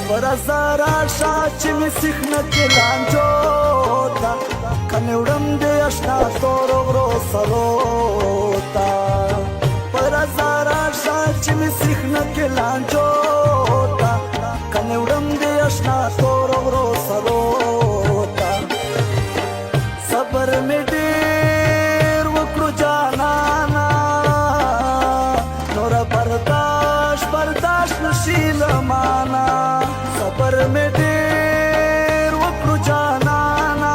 ورزار آشا چې می سیخنه کې لانجو تا کنه وړم دې آشنا تور ورو سرو تا ورزار آشا چې می سیخنه کې لانجو تا کنه وړم دې آشنا تور ورو سرو تا صبر می ډېر وکړو جانانا نور برداشت نشي لمانا صبر می ډېر وکړو جانانا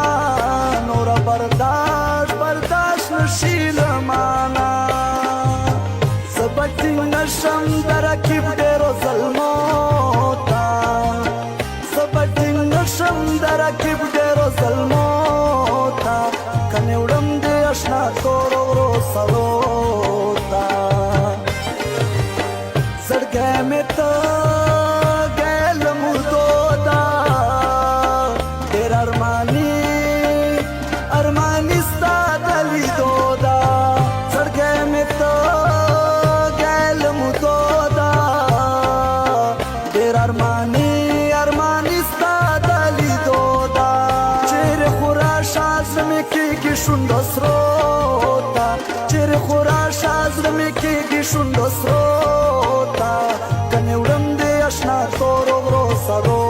نور برداشت نشي لمانا سبق نشم درکیب ډېرو ظلمو تا سبق نشم درکیب ډېرو ظلمو تا کنه وړم دې آشنا تور ورو سرو تا زړګی مې ته ګیل مردو دا ډېر ارماني ستا د لیدو دا زړګی مې ته ګیل مردو دا ډېر ارماني ستا د لیدو دا چیرې خو راشه زړه مې کېږي شونډو سرو ته چیرې خو راشه زړه مې کېږي شونډو سرو ته کنې وړم دې آشنا تور ورو سرو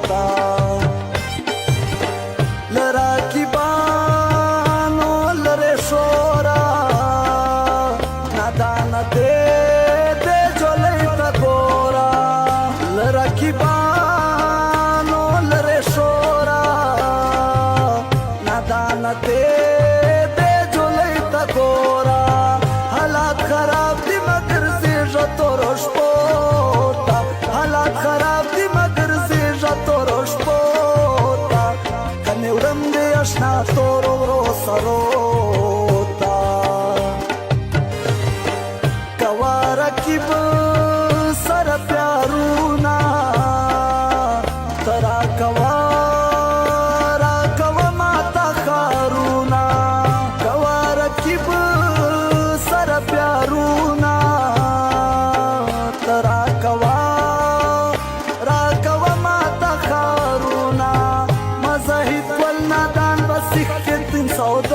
ته له راکیبانو لرې شوره نادانه دې جولۍ ته ګوره له راکیبانو لرې شوره نادانه دې جولۍ ته ګوره حالات خراب دي مګر زیږه تورو شپو ته حالات خراب دي مګر زیږه تورو شپو ته کنې وړم دې آشنا تور ورو سرو ته کوه رقیب سره پیارونه ته راکوه ماته ښارونه کوه رقیب سره پیارونه ته راکوه ماته ښارونه مزاحد ګل نادان به سیخ کې 300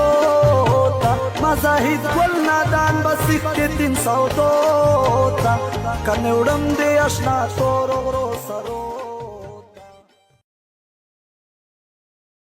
ته مزاحد ګل نادان به سیخ کې 300 ته کنه وړم دې آشنا تور ورو سرو